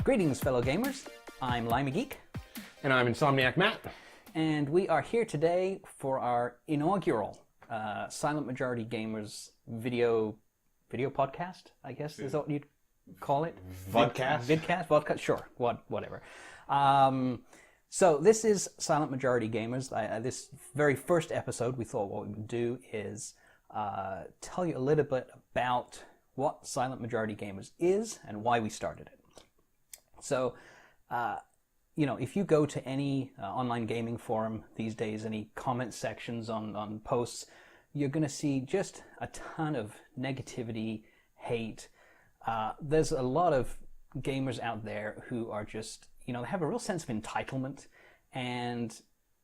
Greetings, fellow gamers. I'm Limey Geek. And I'm Insomniac Matt. And we are here today for our inaugural Silent Majority Gamers video podcast, I guess is what you'd call it? Vodcast? Vodcast, sure, whatever. So this is Silent Majority Gamers. This very first episode, we thought what we would do is tell you a little bit about what Silent Majority Gamers is and why we started it. So, if you go to any online gaming forum these days, any comment sections on posts, you're going to see just a ton of negativity, hate. There's a lot of gamers out there who are just, they have a real sense of entitlement, and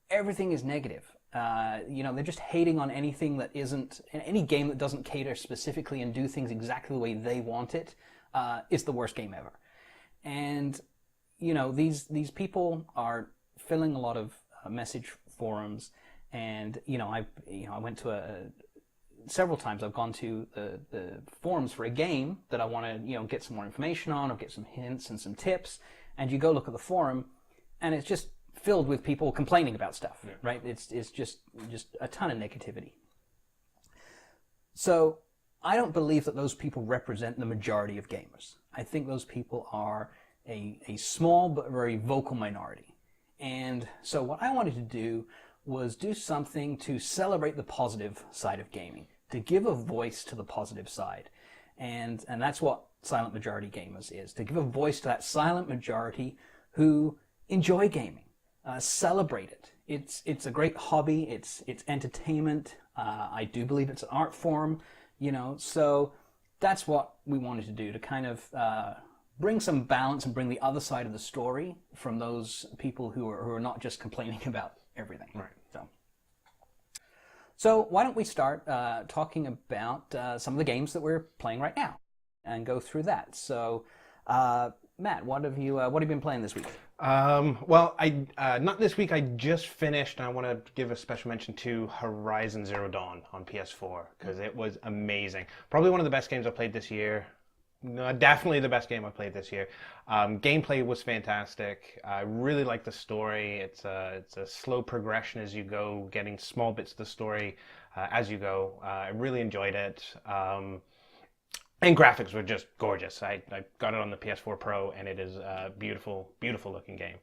everything is negative. They're just hating on anything that isn't, any game that doesn't cater specifically and do things exactly the way they want it is the worst game ever. And, these people are filling a lot of message forums, and, I went to several times I've gone to the forums for a game that I want to, get some more information on or get some hints and some tips, and you go look at the forum, and it's just filled with people complaining about stuff, right? It's just a ton of negativity. So I don't believe that those people represent the majority of gamers. I think those people are a small but very vocal minority. And so what I wanted to do was do something to celebrate the positive side of gaming, to give a voice to the positive side. And that's what Silent Majority Gamers is, to give a voice to that silent majority who enjoy gaming, celebrate it. It's a great hobby, it's entertainment, I do believe it's an art form, so that's what we wanted to do, to kind of bring some balance and bring the other side of the story from those people who are not just complaining about everything. Right. So why don't we start talking about some of the games that we're playing right now and go through that. So Matt, what have you been playing this week? Well, not this week. I just finished, and I want to give a special mention to Horizon Zero Dawn on PS4, because it was amazing. Probably one of the best games I've played this year. No, definitely the best game I played this year. Gameplay was fantastic. I really liked the story. It's a slow progression as you go, getting small bits of the story as you go. I really enjoyed it. And graphics were just gorgeous. I got it on the PS4 Pro, and it is a beautiful, beautiful looking game.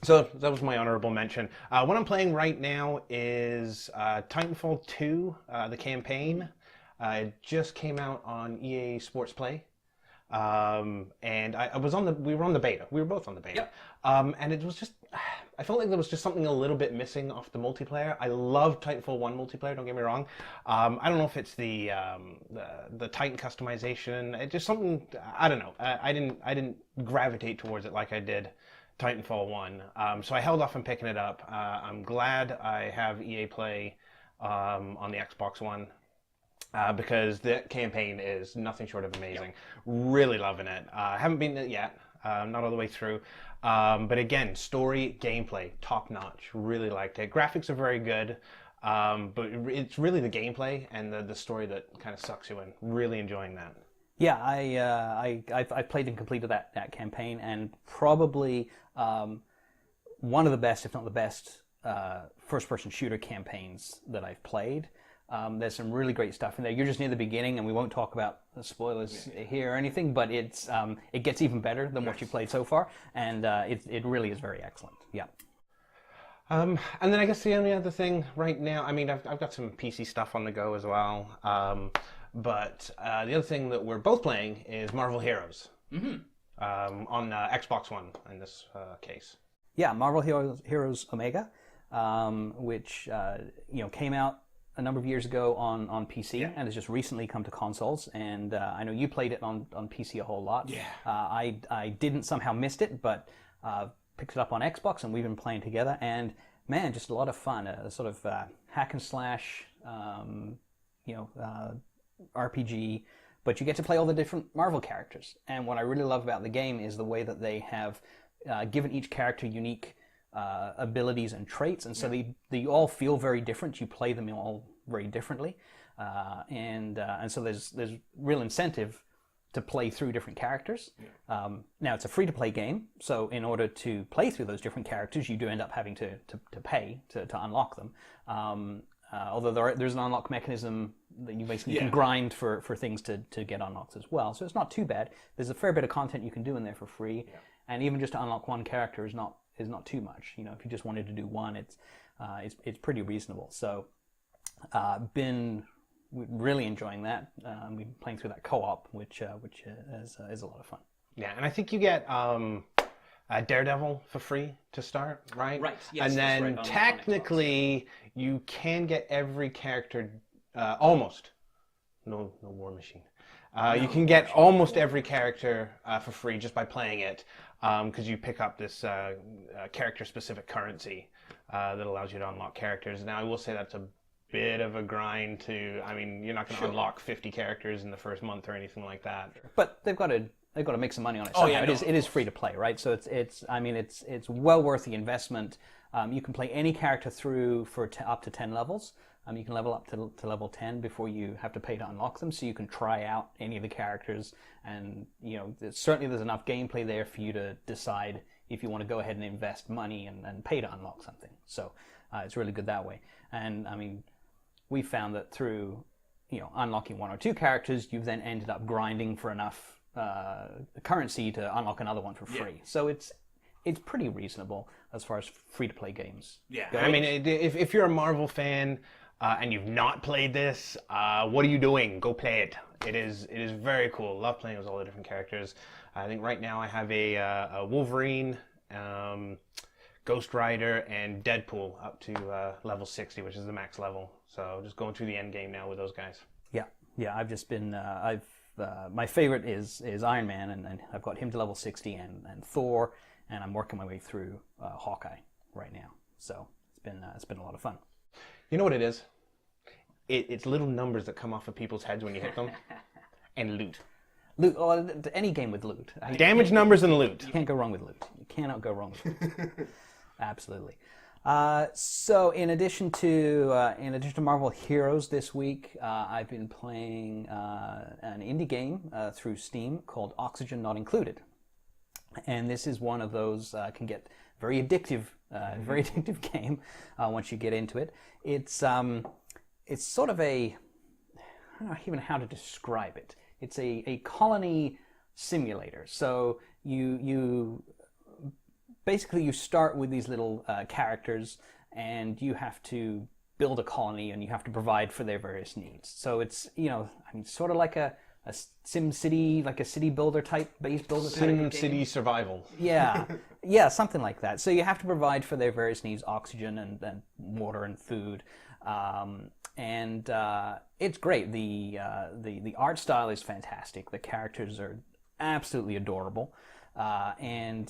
So that was my honorable mention. What I'm playing right now is Titanfall 2, the campaign. It just came out on EA Sports Play, and we were on the beta. We were both on the beta. Yep. And it was just, I felt like there was just something a little bit missing off the multiplayer. I love Titanfall 1 multiplayer, don't get me wrong. I don't know if it's the Titan customization. It's just something, I don't know. I didn't gravitate towards it like I did Titanfall 1. So I held off on picking it up. I'm glad I have EA Play on the Xbox One. Because the campaign is nothing short of amazing. Yep. Really loving it. I haven't beaten it yet, not all the way through. But again, story, gameplay, top notch. Really liked it. Graphics are very good, but it's really the gameplay and the story that kind of sucks you in. Really enjoying that. Yeah, I played and completed that campaign, and probably one of the best, if not the best, first-person shooter campaigns that I've played. There's some really great stuff in there. You're just near the beginning, and we won't talk about the spoilers here or anything, but it gets even better than what you played so far, and it really is very excellent. Yeah. And then I guess the only other thing right now, I mean, I've got some PC stuff on the go as well, but the other thing that we're both playing is Marvel Heroes. Mm-hmm. On Xbox One in this case. Yeah, Marvel Heroes Omega, which came out a number of years ago on PC, and has just recently come to consoles. And I know you played it on PC a whole lot. Yeah. I didn't, somehow missed it, but picked it up on Xbox, and we've been playing together. And man, just a lot of fun. A sort of hack and slash, RPG, but you get to play all the different Marvel characters. And what I really love about the game is the way that they have given each character unique abilities and traits, and so they all feel very different. You play them all very differently, and so there's real incentive to play through different characters. Now it's a free-to-play game, so in order to play through those different characters, you do end up having to pay to unlock them. Although there's an unlock mechanism that you basically can grind for things to get unlocked as well. So it's not too bad. There's a fair bit of content you can do in there for free, and even just to unlock one character is not too much. You know, if you just wanted to do one, it's pretty reasonable. So been really enjoying that. We've been playing through that co-op, which is a lot of fun. Yeah, and I think you get Daredevil for free to start, right? Right. Yes, and then that's right, technically you can get every character almost. No War Machine. You can get almost every character for free just by playing it, because you pick up this character-specific currency that allows you to unlock characters. Now, I will say that's a bit of a grind to. I mean, you're not going to unlock 50 characters in the first month or anything like that. But they've got to make some money on it. Somehow. It is free to play, right? So it's well worth the investment. You can play any character through for up to 10 levels. You can level up to level 10 before you have to pay to unlock them, so you can try out any of the characters, and certainly there's enough gameplay there for you to decide if you want to go ahead and invest money and pay to unlock something. So it's really good that way. And I mean, we found that through unlocking one or two characters, you've then ended up grinding for enough currency to unlock another one for free. So it's pretty reasonable as far as free-to-play games go. I mean, if you're a Marvel fan and you've not played this, what are you doing? Go play it. It is very cool. Love playing with all the different characters. I think right now I have a Wolverine, Ghost Rider, and Deadpool up to level 60, which is the max level. So just going through the end game now with those guys. Yeah. I've just been my favorite is Iron Man, and I've got him to level 60, and Thor, and I'm working my way through Hawkeye right now. So it's been a lot of fun. You know what it is? It's little numbers that come off of people's heads when you hit them, and loot. Loot. Well, any game with loot. Damage numbers and loot. You can't go wrong with loot. You cannot go wrong with loot. Absolutely. So in addition to Marvel Heroes this week, I've been playing an indie game through Steam called Oxygen Not Included, and this is one of those can get very addictive game once you get into it. It's sort of I don't know even how to describe it. It's a colony simulator. So you basically you start with these little characters, and you have to build a colony, and you have to provide for their various needs. So it's sort of like a Sim City, like a city builder type, base builder type Sim City survival. Yeah, something like that. So you have to provide for their various needs: oxygen and water and food. And it's great. The art style is fantastic. The characters are absolutely adorable. And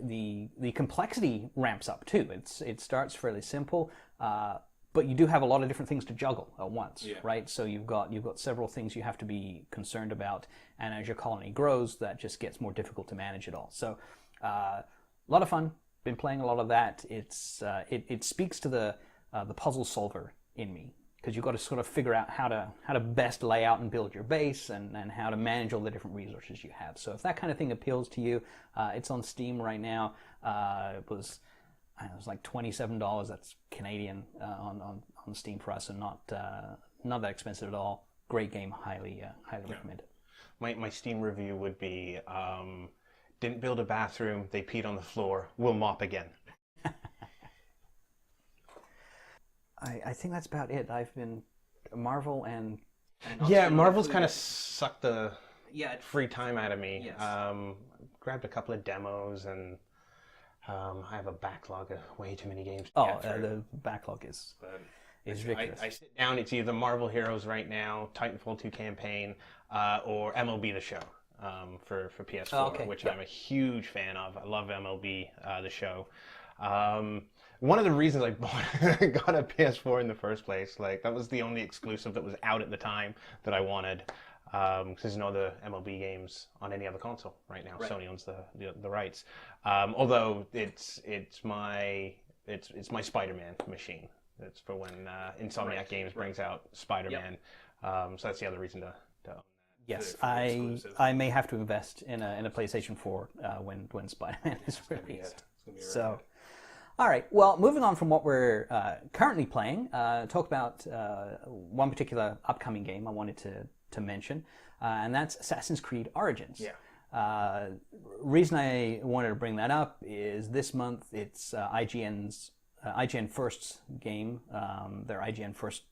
the complexity ramps up too. It starts fairly simple, but you do have a lot of different things to juggle at once, right? So you've got several things you have to be concerned about, and as your colony grows, that just gets more difficult to manage it all. So a lot of fun. Been playing a lot of that. It speaks to the puzzle solver in me, because you've got to sort of figure out how to best lay out and build your base, and how to manage all the different resources you have. So if that kind of thing appeals to you, it's on Steam right now. It was like $27. That's Canadian on Steam for us, and not that expensive at all. Great game. Highly recommend it. My Steam review would be: didn't build a bathroom, they peed on the floor, we'll mop again. I think that's about it. I've been Marvel and Marvel's kind of sucked the free time out of me. Yes. Grabbed a couple of demos, and I have a backlog of way too many games to get through. The backlog is ridiculous. I sit down, it's either Marvel Heroes right now, Titanfall 2 campaign, or MLB The Show for PS4, which I'm a huge fan of. I love MLB The Show. One of the reasons I got a PS4 in the first place, like that was the only exclusive that was out at the time that I wanted, because there's no other MLB games on any other console right now. Right. Sony owns the rights. Although it's my Spider-Man machine. It's for when Insomniac Games brings out Spider-Man. So that's the other reason to own that. Yes, for the exclusive. I may have to invest in a PlayStation 4 when Spider-Man is released. So, all right. Well, moving on from what we're currently playing, talk about one particular upcoming game I wanted to mention, and that's Assassin's Creed Origins. Yeah. Reason I wanted to bring that up is this month it's IGN's IGN First's game, their IGN First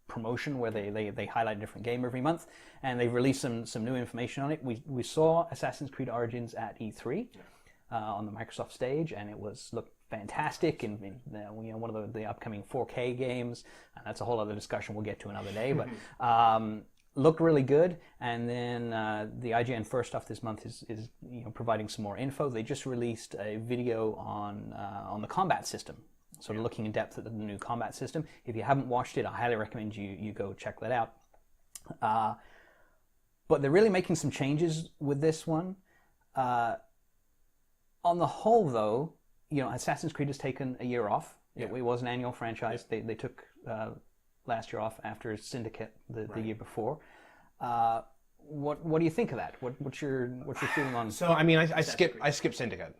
promotion where they highlight a different game every month, and they've released some new information on it. We saw Assassin's Creed Origins at E3 on the Microsoft stage, and it looked fantastic, and one of the upcoming 4K games, and that's a whole other discussion we'll get to another day, but looked really good. And then the IGN First stuff this month is providing some more info. They just released a video on the combat system, sort of looking in depth at the new combat system. If you haven't watched it, I highly recommend you go check that out. But they're really making some changes with this one. On the whole, though, Assassin's Creed has taken a year off. It was an annual franchise. They took last year off after Syndicate the year before. What do you think of that? What's your feeling on? So I mean, I skipped Syndicate.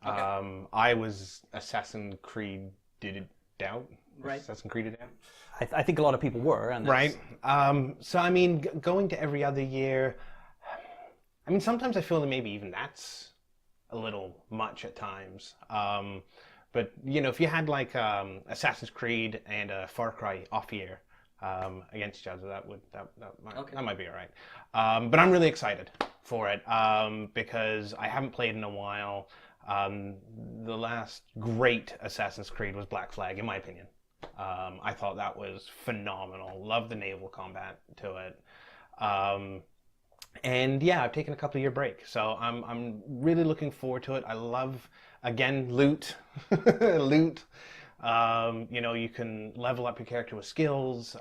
Okay. I was Assassin's Creed did it out. Right. Assassin's Creed it out. I think a lot of people were. And right. So I mean, going to every other year. I mean, sometimes I feel that maybe even that's a little much at times. But if you had like Assassin's Creed and Far Cry off year against each other, that might be all right. But I'm really excited for it because I haven't played in a while. The last great Assassin's Creed was Black Flag, in my opinion. I thought that was phenomenal. Loved the naval combat to it. And yeah, I've taken a couple of year break, so I'm really looking forward to it. I love, again, loot. Loot. You can level up your character with skills.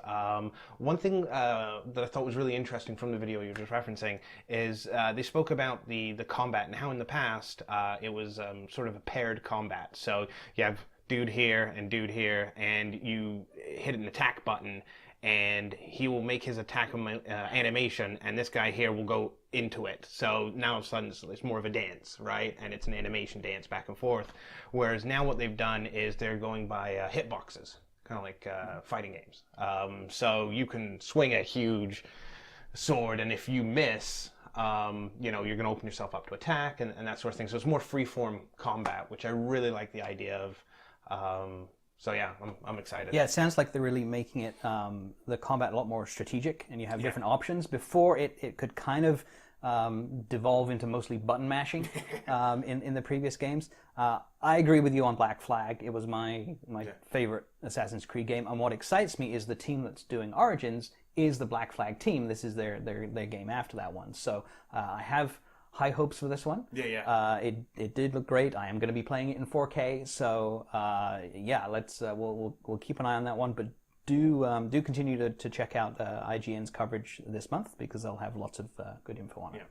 One thing that I thought was really interesting from the video you were just referencing is they spoke about the combat and how in the past it was sort of a paired combat. So you have dude here, and you hit an attack button, and he will make his attack animation, and this guy here will go into it. So now all of a sudden it's more of a dance, right? And it's an animation dance back and forth. Whereas now what they've done is they're going by hitboxes, kind of like fighting games. So you can swing a huge sword, and if you miss, you're going to open yourself up to attack and that sort of thing. So it's more free-form combat, which I really like the idea of. So yeah, I'm excited. Yeah, it sounds like they're really making it the combat a lot more strategic, and you have different options. Before it could kind of devolve into mostly button mashing in the previous games. I agree with you on Black Flag. It was my favorite Assassin's Creed game, and what excites me is the team that's doing Origins is the Black Flag team. This is their game after that one. So I have high hopes for this one. It did look great. I am going to be playing it in 4K. So let's we'll keep an eye on that one. But do continue to check out IGN's coverage this month because they'll have lots of good info on it.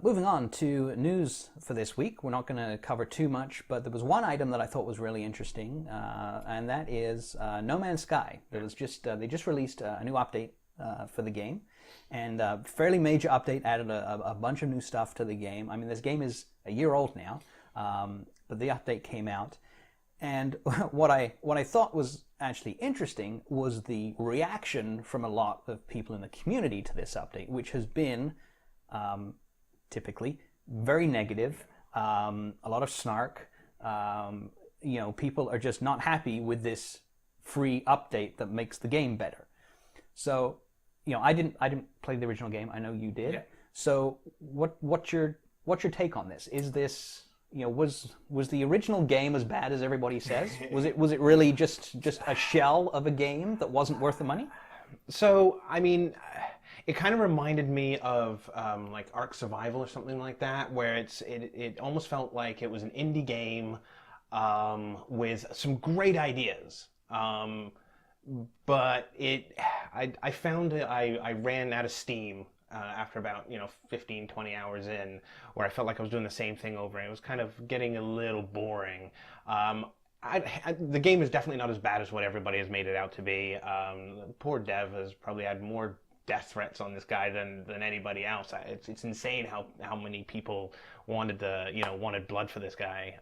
Moving on to news for this week. We're not going to cover too much, but there was one item that I thought was really interesting, and that is No Man's Sky. There was they just released a new update for the game. And a fairly major update, added a bunch of new stuff to the game. I mean, this game is a year old now, but the update came out. And what I thought was actually interesting was the reaction from a lot of people in the community to this update, which has been typically very negative, a lot of snark. People are just not happy with this free update that makes the game better. So, I didn't play the original game. I know you did. Yeah. So what's your take on this? Is this was the original game as bad as everybody says? Was it really just a shell of a game that wasn't worth the money? So I mean, it kind of reminded me of like Ark Survival or something like that, where it almost felt like it was an indie game with some great ideas. But I found I ran out of steam after about 15, 20 hours in, where I felt like I was doing the same thing over, and it was kind of getting a little boring. The game is definitely not as bad as what everybody has made it out to be. The poor dev has probably had more death threats on this guy than anybody else. It's insane how many people wanted blood for this guy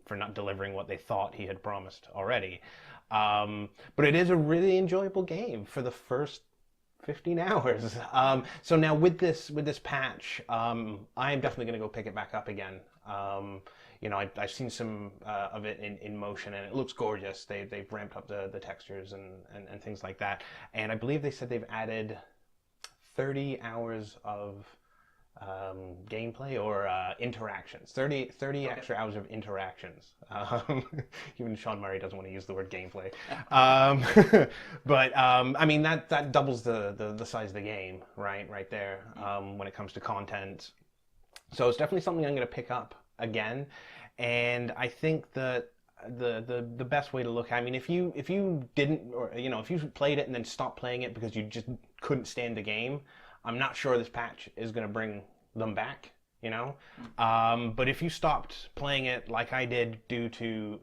for not delivering what they thought he had promised already. But it is a really enjoyable game for the first 15 hours. So now with this patch, I am definitely going to go pick it back up again. I've seen some of it in motion, and it looks gorgeous. They've ramped up the textures and things like that. And I believe they said they've added 30 hours of gameplay or interactions. 30 okay. Extra hours of interactions. Even Sean Murray doesn't want to use the word gameplay. But I mean that doubles the size of the game, right there, when it comes to content. So it's definitely something I'm going to pick up again. And I think that the best way to look at it, I mean, if you didn't, or if you played it and then stopped playing it because you just couldn't stand the game, I'm not sure this patch is going to bring them back, but if you stopped playing it like I did due to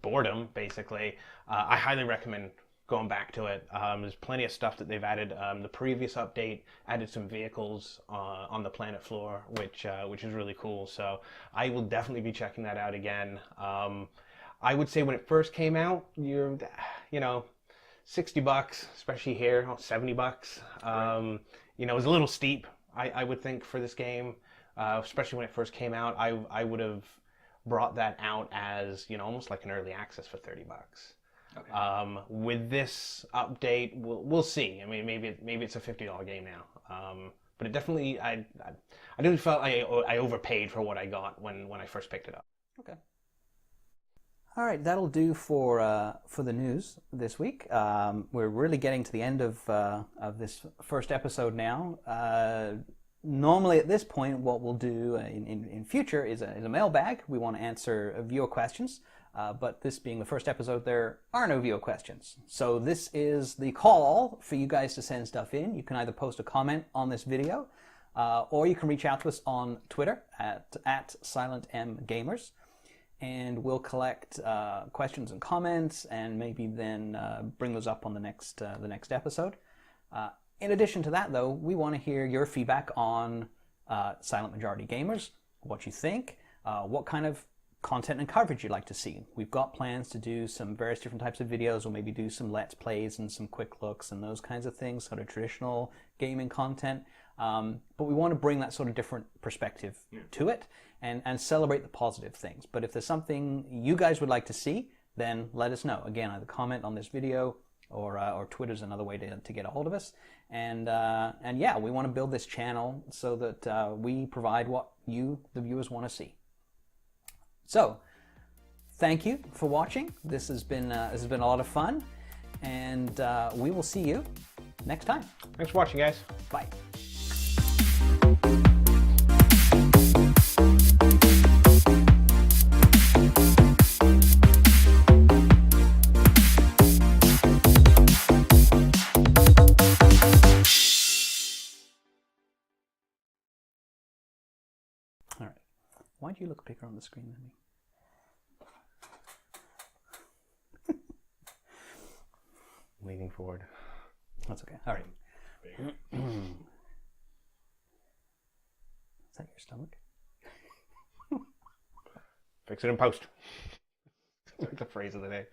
boredom, basically, I highly recommend going back to it. There's plenty of stuff that they've added. The previous update added some vehicles on the planet floor, which is really cool. So I will definitely be checking that out again. I would say when it first came out, you're $60, especially here, $70. Right. It was a little steep, I would think, for this game, especially when it first came out. I would have brought that out as almost like an early access for $30. Okay. With this update, we'll see. I mean, maybe it's a $50 game now. But it definitely, I really felt I overpaid for what I got when I first picked it up. Okay. All right, that'll do for the news this week. We're really getting to the end of this first episode now. Normally at this point, what we'll do in future is a mailbag. We want to answer viewer questions. But this being the first episode, there are no viewer questions. So this is the call for you guys to send stuff in. You can either post a comment on this video, or you can reach out to us on Twitter at SilentMGamers, and we'll collect questions and comments, and maybe then bring those up on the next episode. In addition to that, though, we want to hear your feedback on Silent Majority Gamers, what you think, what kind of content and coverage you'd like to see. We've got plans to do some various different types of videos. We'll maybe do some Let's Plays and some quick looks and those kinds of things, sort of traditional gaming content. But we want to bring that sort of different perspective to it and celebrate the positive things. But if there's something you guys would like to see, then let us know. Again, either comment on this video or Twitter's another way to get a hold of us. And yeah, we want to build this channel so that we provide what you, the viewers, want to see. So, thank you for watching. This has been a lot of fun, and we will see you next time. Thanks for watching, guys. Bye. All right. Why do you look bigger on the screen than me? Leaning forward. That's okay. All right. Is that your stomach? Fix it in post. That's the phrase of the day.